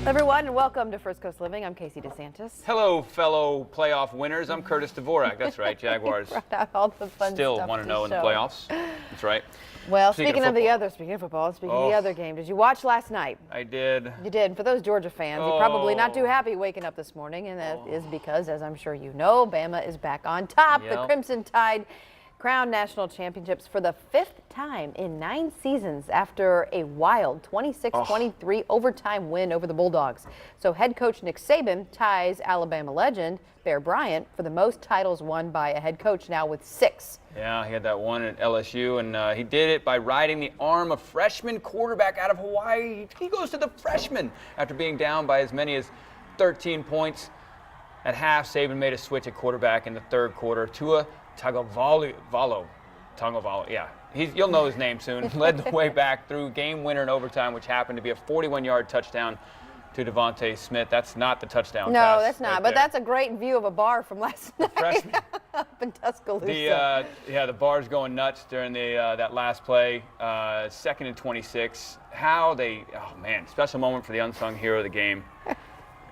Everyone, and welcome to First Coast Living. I'm Casey DeSantis. Hello, fellow playoff winners. I'm Curtis Dvorak. That's right, Jaguars Brought out all the fun still stuff want to to know in the show. playoffs. That's right. Well, Speaking speaking of of the football. other, speaking of football, speaking of the other game, did you watch last night? I did. You did. And for those Georgia fans, you're probably not too happy waking up this morning, and that is because, as I'm sure you know, Bama is back on top. The Yep. Crimson Tide crowned national championships for the 5th time in 9 seasons after a wild 26-23 overtime win over the Bulldogs. So head coach Nick Saban ties Alabama legend Bear Bryant for the most titles won by a head coach, now with 6. Yeah, he had that one at LSU, and he did it by riding the arm of freshman quarterback out of Hawaii. He goes to the freshman after being down by as many as 13 points. At half, Saban made a switch at quarterback in the third quarter. Tua Tagovailoa, yeah. You'll know his name soon. Led the way back through game winner in overtime, which happened to be a 41-yard touchdown to Devontae Smith. That's not the touchdown pass. No, that's not. right But there. that's a great view of a bar from last night freshman. up in Tuscaloosa. The bar's going nuts during that last play. 2nd and 26. Special moment for the unsung hero of the game.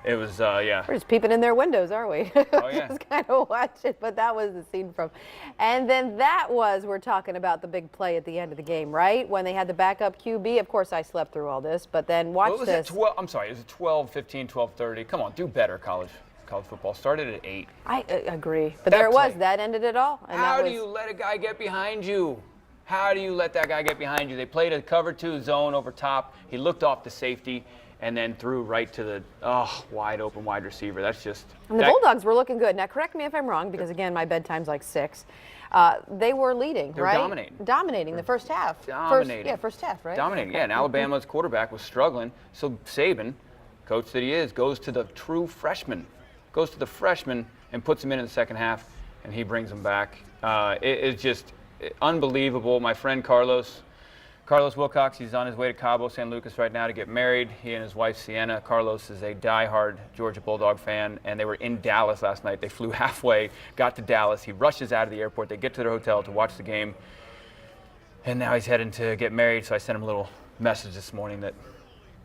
It was, We're just peeping in their windows, aren't we? Oh, yeah. Just kind of watch it, but that was the scene from. And then we're talking about the big play at the end of the game, right? When they had the backup QB. Of course, I slept through all this, but then watch what was this. It? I'm sorry, it was 12-15, 12-30. Come on, do better, college football. Started at 8. I agree. But That there it was. play. That ended it all. And How do you let a guy get behind you? How do you let that guy get behind you? They played a cover 2 zone over top. He looked off the safety and then threw right to the wide open wide receiver. That's just. And the Bulldogs were looking good. Now, correct me if I'm wrong, because again, my bedtime's like 6. They were leading, They were right? Dominating the first half. Dominating. First half, right? Dominating, yeah. And Alabama's quarterback was struggling. So Saban, coach that he is, goes to the true freshman. Goes to the freshman and puts him in the second half, and he brings him back. It's just unbelievable. My friend Carlos Wilcox, he's on his way to Cabo San Lucas right now to get married. He and his wife Sienna. Carlos is a diehard Georgia Bulldog fan, and they were in Dallas last night. They flew halfway, got to Dallas. He rushes out of the airport. They get to their hotel to watch the game, and now he's heading to get married. So I sent him a little message this morning that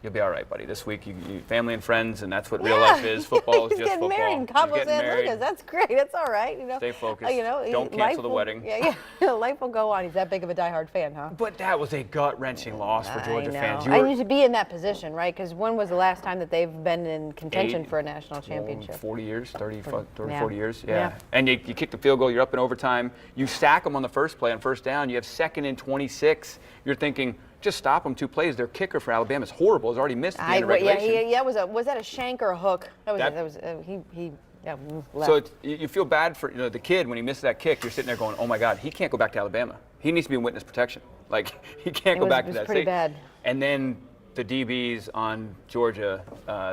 you'll be all right, buddy. This week, you family and friends, and that's what real life is. Football is He's just getting football. married in Cabo He's getting San married. Lucas. That's great. That's all right. Stay focused. Don't cancel life the will- wedding. Yeah, life will go on. He's that big of a diehard fan, huh? But that was a gut-wrenching loss for Georgia I know. fans. I need to be in that position, right? Because when was the last time that they've been in contention Eight, for a national championship? 40 years, 30, Yeah. 40 years, yeah. Yeah. And you kick the field goal, you're up in overtime. You sack them on the first play on first down. You have 2nd and 26. You're thinking, just stop them 2 plays. Their kicker for Alabama is horrible. He's already missed the end of regulation. Was that a shank or a hook? He left. So you feel bad for the kid when he misses that kick. You're sitting there going, oh my God, he can't go back to Alabama. He needs to be in witness protection. Like he can't go back to that. It was pretty bad. And then the DBs on Georgia,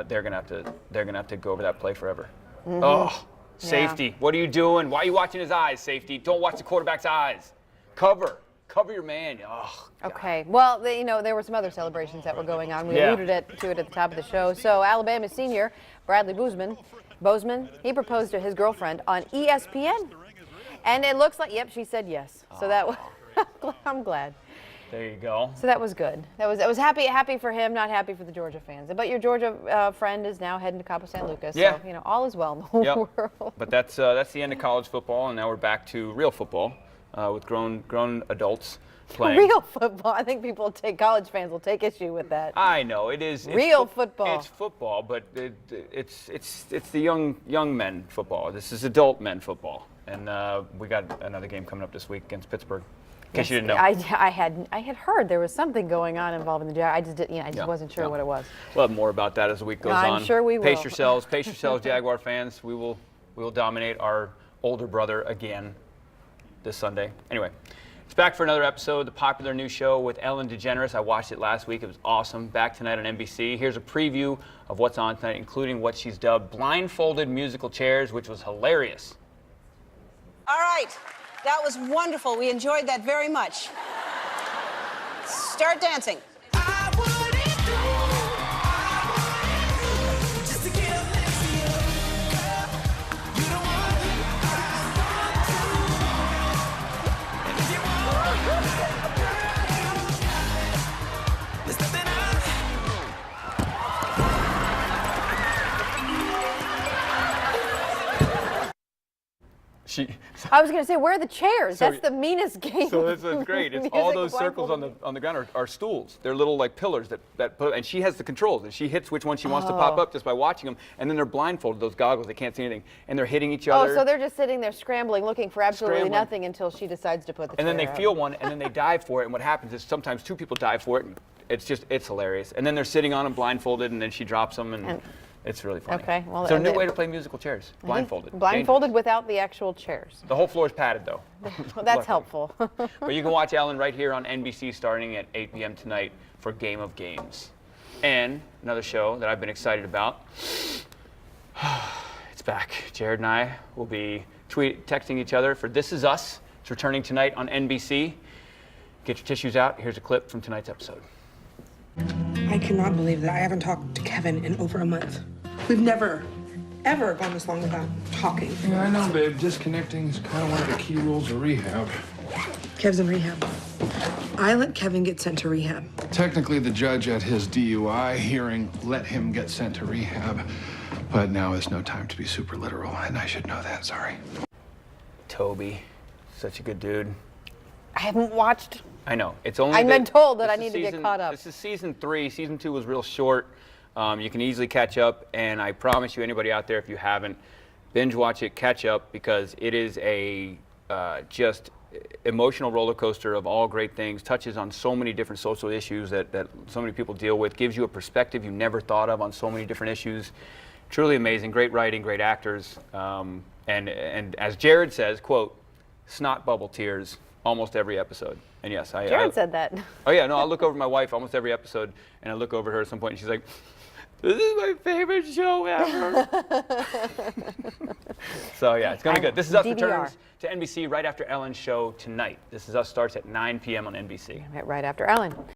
they're gonna have to go over that play forever. Mm-hmm. Oh, safety! What are you doing? Why are you watching his eyes, safety? Don't watch the quarterback's eyes. Cover your man. Oh, God. Okay. Well, there were some other celebrations that were going on. We alluded to it at the top of the show. So Alabama senior Bradley Bozeman, he proposed to his girlfriend on ESPN, and it looks like she said yes. So that was, I'm glad. There you go. So that was good. That was happy for him, not happy for the Georgia fans. But your Georgia friend is now heading to Cabo San Lucas. Yeah. So all is well in the whole world. But that's the end of college football, and now we're back to real football with grown adults playing. Real football. I think college fans will take issue with that. I know it is. Real football. It's football, but it's the young men football. This is adult men football, and we got another game coming up this week against Pittsburgh. In case you didn't know. I had heard there was something going on involving the Jaguars. I just wasn't sure what it was. We'll have more about that as the week goes on. I'm sure we will. Pace yourselves, Jaguar fans. We will dominate our older brother again this Sunday. Anyway, it's back for another episode, the popular new show with Ellen DeGeneres. I watched it last week. It was awesome. Back tonight on NBC. Here's a preview of what's on tonight, including what she's dubbed blindfolded musical chairs, which was hilarious. All right. That was wonderful. We enjoyed that very much. Start dancing. I was going to say, where are the chairs? So- That's the meanest game. So this is great. It's all those circles on the ground are stools. They're little like pillars that put, and she has the controls, and she hits which one she wants to pop up just by watching them. And then they're blindfolded, those goggles, they can't see anything, and they're hitting each other. Oh, so they're just sitting there scrambling, looking for absolutely Scrambling. nothing until she decides to put the and then chair they out. feel one, and then they dive for it. And what happens is sometimes two people dive for it. And it's hilarious. And then they're sitting on them blindfolded, and then she drops them, and it's really funny. Okay, well, it's a new way to play musical chairs, blindfolded. Blindfolded Dangerous. without the actual chairs. The whole floor is padded, though. Well, that's helpful. But you can watch Ellen right here on NBC starting at 8 p.m. tonight for Game of Games. And another show that I've been excited about. It's back. Jared and I will be texting each other for This Is Us. It's returning tonight on NBC. Get your tissues out. Here's a clip from tonight's episode. I cannot believe that I haven't talked to Kevin in over a month. We've never, ever gone this long without talking. Yeah, I know, babe. Disconnecting is kind of one of the key rules of rehab. Kev's in rehab. I let Kevin get sent to rehab. Technically, the judge at his DUI hearing let him get sent to rehab. But now is no time to be super literal, and I should know that. Sorry. Toby, such a good dude. I haven't watched. I know. It's only. I've been told that this I is need to get season- caught up. This is season 3. Season 2 was real short. You can easily catch up, and I promise you, anybody out there, if you haven't, binge watch it, catch up, because it is a just emotional roller coaster of all great things. Touches on so many different social issues that so many people deal with. Gives you a perspective you never thought of on so many different issues. Truly amazing. Great writing, great actors, and as Jared says, quote, snot bubble tears almost every episode. And yes, Jared said that. Oh yeah, no, I'll look over my wife almost every episode, and I look over her at some point, and she's like, "This is my favorite show ever." So yeah, it's gonna be good. This Is Us DVR. returns to NBC right after Ellen's show tonight. This Is Us starts at 9 p.m. on NBC. Right after Ellen.